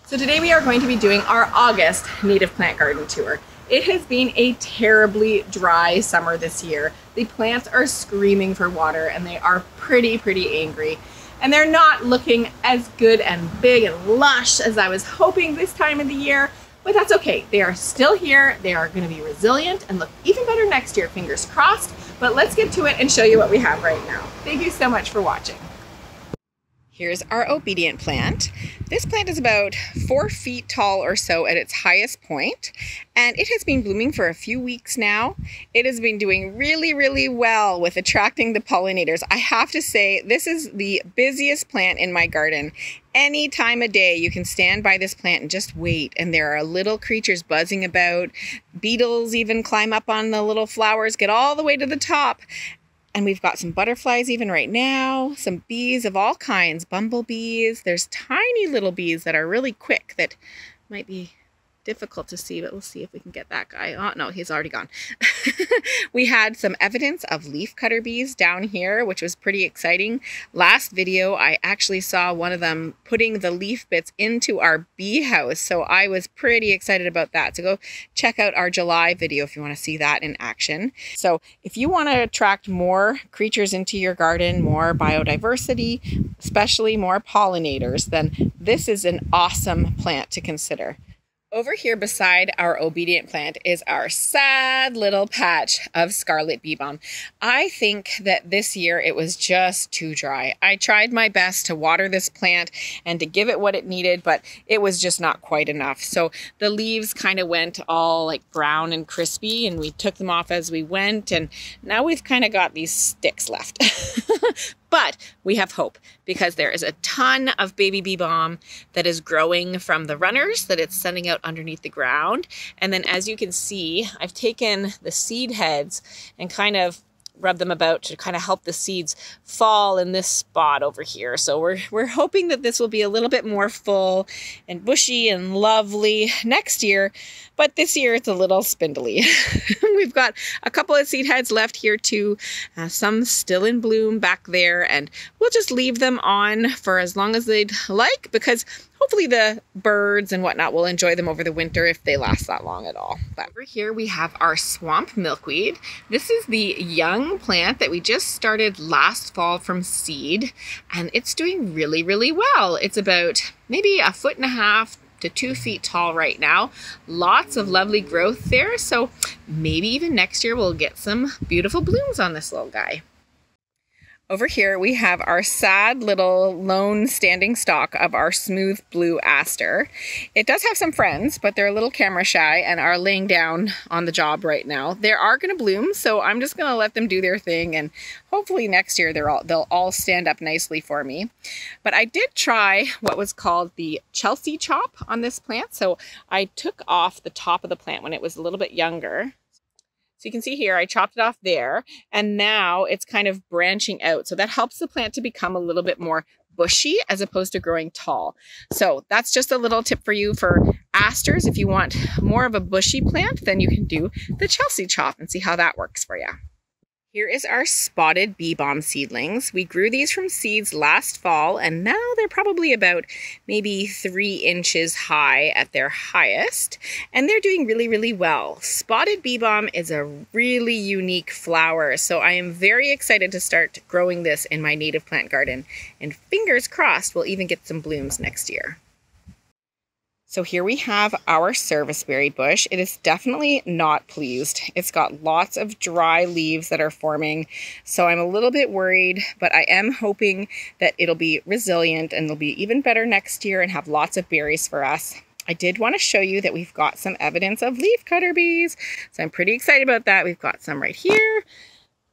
So today we are going to be doing our August native plant garden tour. It has been a terribly dry summer this year. The plants are screaming for water and they are pretty angry. And they're not looking as good and big and lush as I was hoping this time of the year, but that's okay. They are still here. They are going to be resilient and look even better next year, fingers crossed. But let's get to it and show you what we have right now. Thank you so much for watching. Here's our obedient plant. This plant is about 4 feet tall or so at its highest point, and it has been blooming for a few weeks now. It has been doing really well with attracting the pollinators. I have to say, this is the busiest plant in my garden. Any time of day, you can stand by this plant and just wait, and there are little creatures buzzing about. Beetles even climb up on the little flowers, get all the way to the top. And we've got some butterflies even right now, some bees of all kinds, bumblebees. There's tiny little bees that are really quick that might be difficult to see, but we'll see if we can get that guy. Oh, no, he's already gone. We had some evidence of leafcutter bees down here, which was pretty exciting. Last video, I actually saw one of them putting the leaf bits into our bee house, so I was pretty excited about that. So go check out our July video if you want to see that in action. So if you want to attract more creatures into your garden, more biodiversity, especially more pollinators, then this is an awesome plant to consider. Over here beside our obedient plant is our sad little patch of Scarlet Beebalm. I think that this year it was just too dry. I tried my best to water this plant and to give it what it needed, but it was just not quite enough. So the leaves kind of went all like brown and crispy, and we took them off as we went, and now we've kind of got these sticks left. But we have hope because there is a ton of baby bee balm that is growing from the runners that it's sending out underneath the ground. And then as you can see, I've taken the seed heads and kind of rub them about to kind of help the seeds fall in this spot over here. So we're hoping that this will be a little bit more full and bushy and lovely next year, but this year it's a little spindly. We've got a couple of seed heads left here too, some still in bloom back there, and we'll just leave them on for as long as they'd like, because hopefully the birds and whatnot will enjoy them over the winter if they last that long at all. But over here we have our swamp milkweed. This is the young plant that we just started last fall from seed, and it's doing really well. It's about maybe 1.5 feet to 2 feet tall right now. Lots of lovely growth there, so maybe even next year we'll get some beautiful blooms on this little guy. Over here we have our sad little lone standing stalk of our smooth blue aster. It does have some friends, but they're a little camera shy and are laying down on the job right now. They are going to bloom, so I'm just going to let them do their thing, and hopefully next year they'll all stand up nicely for me. But I did try what was called the Chelsea chop on this plant. So I took off the top of the plant when it was a little bit younger. So you can see here, I chopped it off there, and now it's kind of branching out. So that helps the plant to become a little bit more bushy as opposed to growing tall. So that's just a little tip for you for asters. If you want more of a bushy plant, then you can do the Chelsea chop and see how that works for you. Here is our spotted bee balm seedlings. We grew these from seeds last fall, and now they're probably about maybe 3 inches high at their highest, and they're doing really well. Spotted bee balm is a really unique flower, so I am very excited to start growing this in my native plant garden, and fingers crossed we'll even get some blooms next year. So here we have our Serviceberry bush. It is definitely not pleased. It's got lots of dry leaves that are forming, so I'm a little bit worried, but I am hoping that it'll be resilient and it'll be even better next year and have lots of berries for us. I did want to show you that we've got some evidence of leafcutter bees, so I'm pretty excited about that. We've got some right here.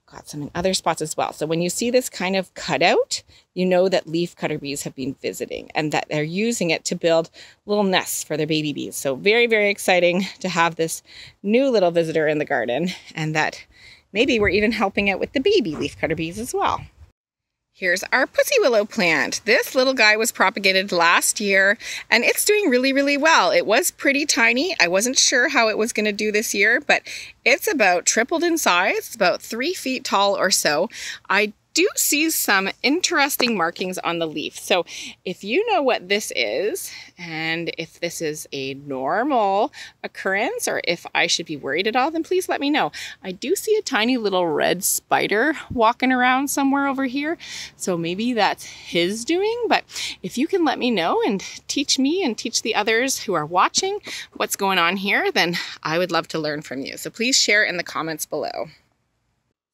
Got some in other spots as well. So when you see this kind of cutout, you know that leafcutter bees have been visiting and that they're using it to build little nests for their baby bees. So very exciting to have this new little visitor in the garden, and that maybe we're even helping out with the baby leafcutter bees as well. Here's our pussy willow plant. This little guy was propagated last year, and it's doing really well. It was pretty tiny. I wasn't sure how it was going to do this year, but it's about tripled in size. It's about 3 feet tall or so. I do see some interesting markings on the leaf. So if you know what this is, and if this is a normal occurrence, or if I should be worried at all, then please let me know. I do see a tiny little red spider walking around somewhere over here. So maybe that's his doing, but if you can let me know and teach me and teach the others who are watching what's going on here, then I would love to learn from you. So please share in the comments below.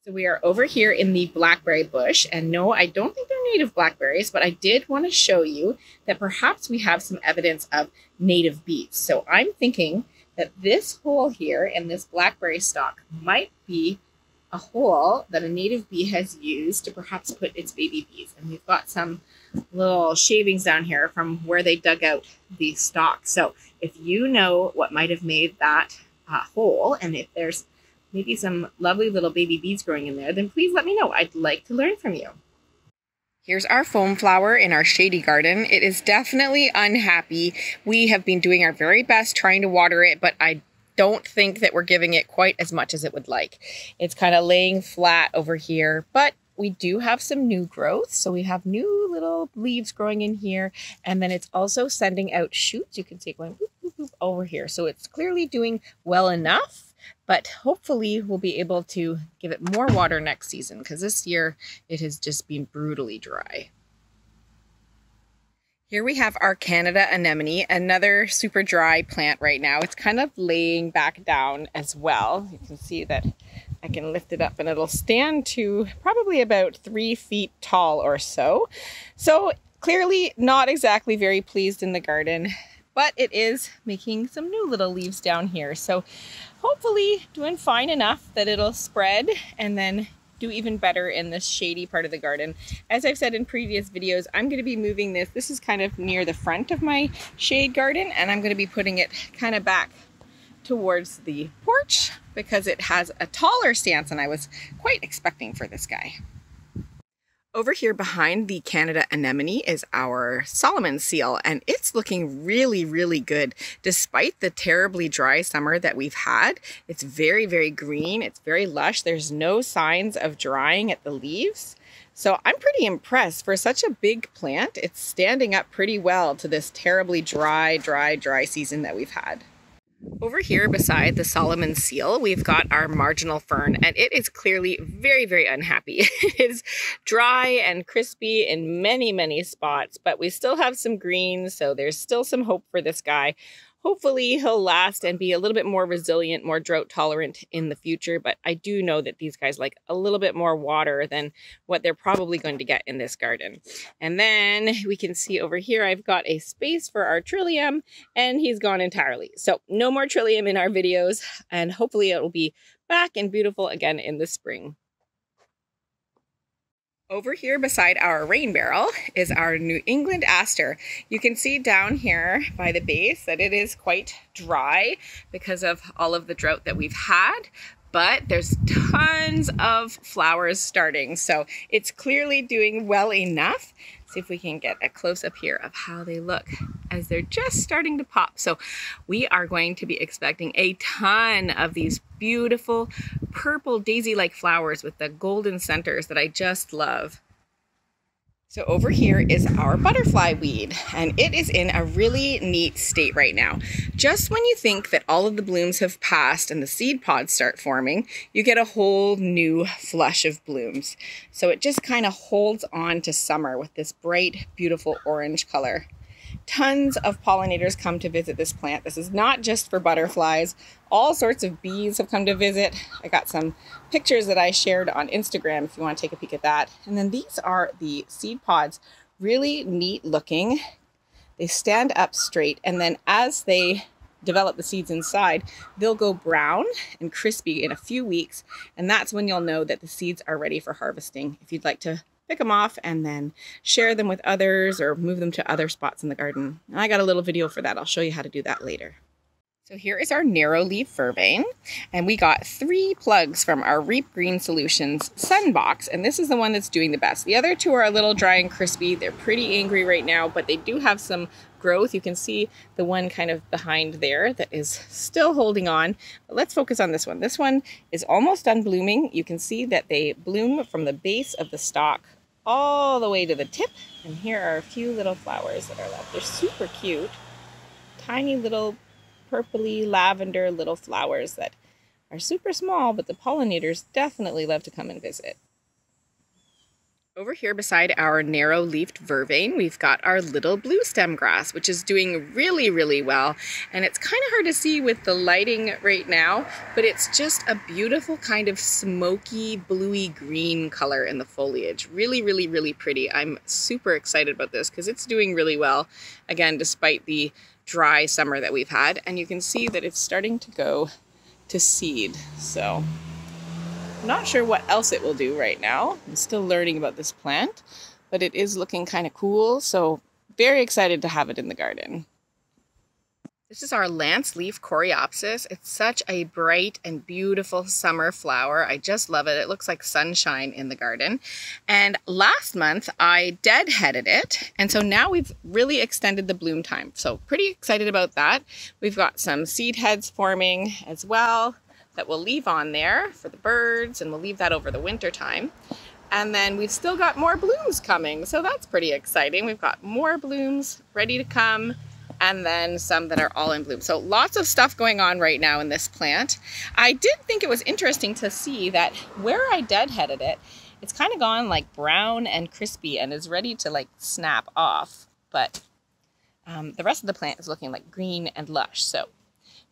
So we are over here in the blackberry bush, and no, I don't think they're native blackberries, but I did want to show you that perhaps we have some evidence of native bees. So I'm thinking that this hole here in this blackberry stalk might be a hole that a native bee has used to perhaps put its baby bees. And we've got some little shavings down here from where they dug out the stalk. So if you know what might have made that hole, and if there's maybe some lovely little baby bees growing in there, then please let me know. I'd like to learn from you. Here's our foamflower in our shady garden. It is definitely unhappy. We have been doing our very best trying to water it, but I don't think that we're giving it quite as much as it would like. It's kind of laying flat over here, but we do have some new growth. So we have new little leaves growing in here, and then it's also sending out shoots. You can see it going boop, boop, boop over here. So it's clearly doing well enough. But hopefully we'll be able to give it more water next season, because this year it has just been brutally dry. Here we have our Canada anemone, another super dry plant right now. It's kind of laying back down as well. You can see that I can lift it up and it'll stand to probably about 3 feet tall or so. So clearly not exactly very pleased in the garden, but it is making some new little leaves down here. So hopefully doing fine enough that it'll spread and then do even better in this shady part of the garden. As I've said in previous videos, I'm going to be moving this. This is kind of near the front of my shade garden, and I'm going to be putting it kind of back towards the porch because it has a taller stance than I was quite expecting for this guy. Over here behind the Canada anemone is our Solomon seal, and it's looking really, really good. Despite the terribly dry summer that we've had, it's very, very green. It's very lush. There's no signs of drying at the leaves. So I'm pretty impressed. For such a big plant, it's standing up pretty well to this terribly dry season that we've had. Over here beside the Solomon seal, we've got our marginal fern, and it is clearly very, very unhappy. It is dry and crispy in many, many spots, but we still have some greens, so there's still some hope for this guy. Hopefully he'll last and be a little bit more resilient, more drought tolerant in the future, but I do know that these guys like a little bit more water than what they're probably going to get in this garden. And then we can see over here, I've got a space for our Trillium, and he's gone entirely. So no more Trillium in our videos, and hopefully it will be back and beautiful again in the spring. Over here beside our rain barrel is our New England Aster. You can see down here by the base that it is quite dry because of all of the drought that we've had, but there's tons of flowers starting. So it's clearly doing well enough. See if we can get a close-up here of how they look as they're just starting to pop. So we are going to be expecting a ton of these beautiful purple daisy-like flowers with the golden centers that I just love. So over here is our butterfly weed, and it is in a really neat state right now. Just when you think that all of the blooms have passed and the seed pods start forming, you get a whole new flush of blooms. So it just kind of holds on to summer with this bright, beautiful orange color. Tons of pollinators come to visit this plant. This is not just for butterflies. All sorts of bees have come to visit. I got some pictures that I shared on Instagram if you want to take a peek at that. And then these are the seed pods. Really neat looking. They stand up straight, and then as they develop the seeds inside, they'll go brown and crispy in a few weeks, and that's when you'll know that the seeds are ready for harvesting. If you'd like to pick them off and then share them with others or move them to other spots in the garden, I got a little video for that. I'll show you how to do that later. So here is our narrow leaf vervain, and we got 3 plugs from our Reap Green Solutions sun box, and this is the one that's doing the best. The other 2 are a little dry and crispy. They're pretty angry right now, but they do have some growth. You can see the one kind of behind there that is still holding on. But let's focus on this one. This one is almost done blooming. You can see that they bloom from the base of the stalk all the way to the tip. And here are a few little flowers that are left. They're super cute. Tiny little purpley lavender little flowers that are super small, but the pollinators definitely love to come and visit. Over here beside our narrow-leafed vervain, we've got our little blue stem grass, which is doing really, really well. And it's kind of hard to see with the lighting right now, but it's just a beautiful kind of smoky, bluey green color in the foliage. Really, really, really pretty. I'm super excited about this because it's doing really well, again, despite the dry summer that we've had. And you can see that it's starting to go to seed. So I'm not sure what else it will do right now. I'm still learning about this plant, but it is looking kind of cool. So very excited to have it in the garden. This is our Lanceleaf Coreopsis. It's such a bright and beautiful summer flower. I just love it. It looks like sunshine in the garden. And last month I deadheaded it. And so now we've really extended the bloom time. So pretty excited about that. We've got some seed heads forming as well that we'll leave on there for the birds, and we'll leave that over the winter time. And then we've still got more blooms coming. So that's pretty exciting. We've got more blooms ready to come, and then some that are all in bloom. So lots of stuff going on right now in this plant. I did think it was interesting to see that where I deadheaded it, it's kind of gone like brown and crispy and is ready to like snap off. But the rest of the plant is looking like green and lush. So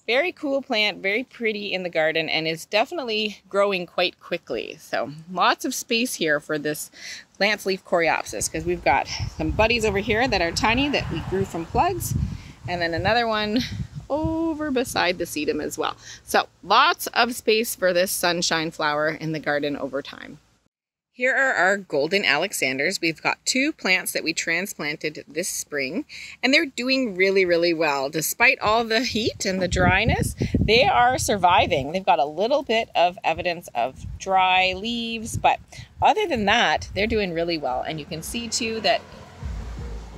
very cool plant, very pretty in the garden, and is definitely growing quite quickly. So lots of space here for this Lanceleaf Coreopsis, because we've got some buddies over here that are tiny that we grew from plugs, and then another one over beside the sedum as well. So lots of space for this sunshine flower in the garden over time. Here are our golden Alexanders. We've got 2 plants that we transplanted this spring, and they're doing really, really well. Despite all the heat and the dryness, they are surviving. They've got a little bit of evidence of dry leaves, but other than that, they're doing really well. And you can see too that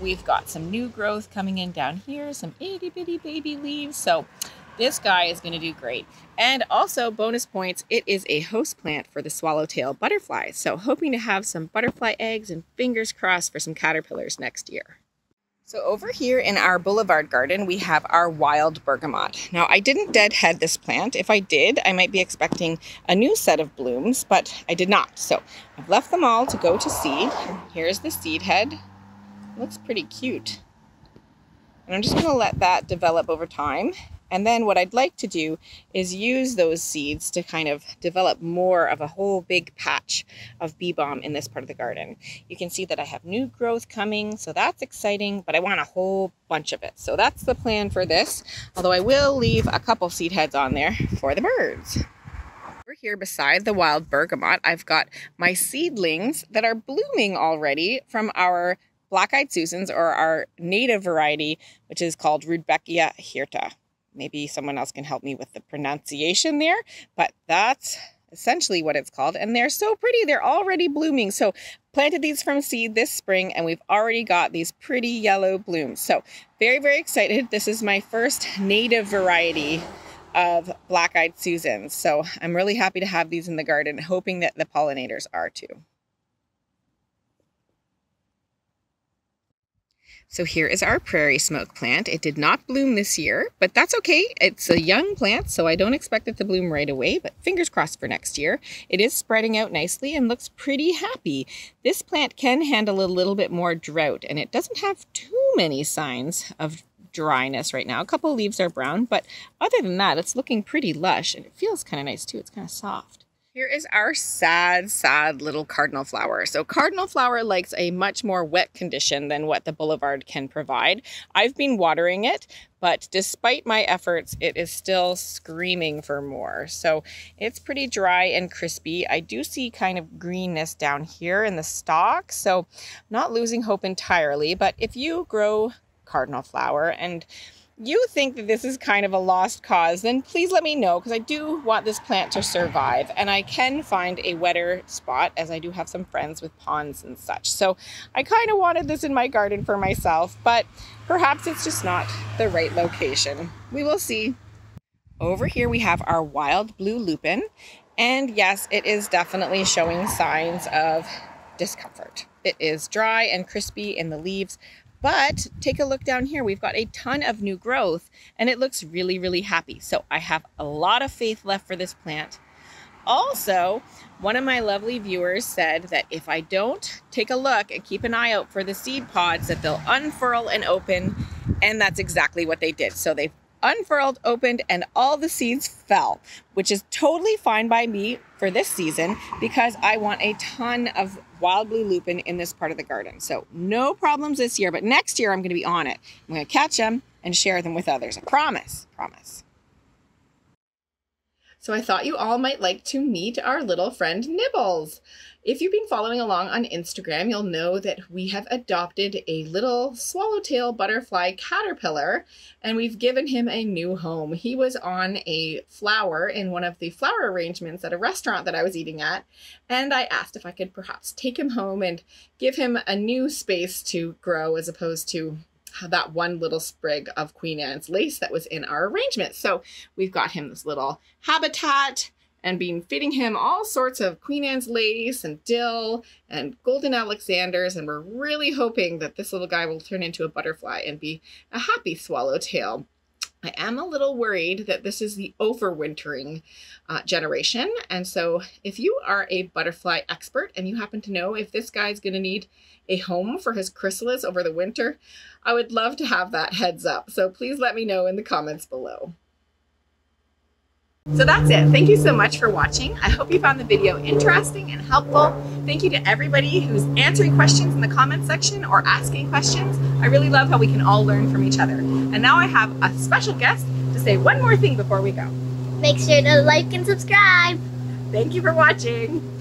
we've got some new growth coming in down here, some itty bitty baby leaves. So this guy is going to do great. And also, bonus points, it is a host plant for the swallowtail butterfly. So hoping to have some butterfly eggs, and fingers crossed for some caterpillars next year. So over here in our boulevard garden, we have our wild bergamot. Now, I didn't deadhead this plant. If I did, I might be expecting a new set of blooms, but I did not. So I've left them all to go to seed. Here's the seed head. It looks pretty cute. And I'm just going to let that develop over time. And then what I'd like to do is use those seeds to kind of develop more of a whole big patch of Beebalm in this part of the garden. You can see that I have new growth coming, so that's exciting, but I want a whole bunch of it. So that's the plan for this, although I will leave a couple seed heads on there for the birds. Over here beside the wild bergamot, I've got my seedlings that are blooming already from our black-eyed Susans, or our native variety, which is called Rudbeckia hirta. Maybe someone else can help me with the pronunciation there, but that's essentially what it's called. And they're so pretty. They're already blooming. So planted these from seed this spring, and we've already got these pretty yellow blooms. So very, very excited. This is my first native variety of black-eyed Susans. So I'm really happy to have these in the garden, hoping that the pollinators are too. So here is our prairie smoke plant. It did not bloom this year, but that's okay. It's a young plant, so I don't expect it to bloom right away, but fingers crossed for next year. It is spreading out nicely and looks pretty happy. This plant can handle a little bit more drought, and it doesn't have too many signs of dryness right now. A couple leaves are brown, but other than that, it's looking pretty lush, and it feels kind of nice too. It's kind of soft. Here is our sad, sad little cardinal flower. So cardinal flower likes a much more wet condition than what the boulevard can provide. I've been watering it, but despite my efforts, it is still screaming for more. So it's pretty dry and crispy. I do see kind of greenness down here in the stalk, so not losing hope entirely. But if you grow cardinal flower and you think that this is kind of a lost cause, then please let me know, because I do want this plant to survive, and I can find a wetter spot, as I do have some friends with ponds and such. So I kind of wanted this in my garden for myself, but perhaps it's just not the right location. We will see. Over here we have our wild blue lupin, and yes, it is definitely showing signs of discomfort. It is dry and crispy in the leaves, but take a look down here. We've got a ton of new growth and it looks really, really happy. So I have a lot of faith left for this plant. Also, one of my lovely viewers said that if I don't take a look and keep an eye out for the seed pods, that they'll unfurl and open, and that's exactly what they did. So they've unfurled, opened, and all the seeds fell, which is totally fine by me for this season because I want a ton of wild blue lupin in this part of the garden. So no problems this year, but next year I'm going to be on it. I'm going to catch them and share them with others. I promise. So I thought you all might like to meet our little friend Nibbles. If you've been following along on Instagram, you'll know that we have adopted a little swallowtail butterfly caterpillar, and we've given him a new home. He was on a flower in one of the flower arrangements at a restaurant that I was eating at, and I asked if I could perhaps take him home and give him a new space to grow as opposed to that one little sprig of Queen Anne's lace that was in our arrangement. So we've got him this little habitat and been feeding him all sorts of Queen Anne's lace and dill and golden Alexanders, and we're really hoping that this little guy will turn into a butterfly and be a happy swallowtail. I am a little worried that this is the overwintering generation, and so if you are a butterfly expert and you happen to know if this guy's going to need a home for his chrysalis over the winter, I would love to have that heads up. So please let me know in the comments below. So that's it. Thank you so much for watching. I hope you found the video interesting and helpful. Thank you to everybody who's answering questions in the comment section or asking questions. I really love how we can all learn from each other. And now I have a special guest to say one more thing before we go. Make sure to like and subscribe. Thank you for watching.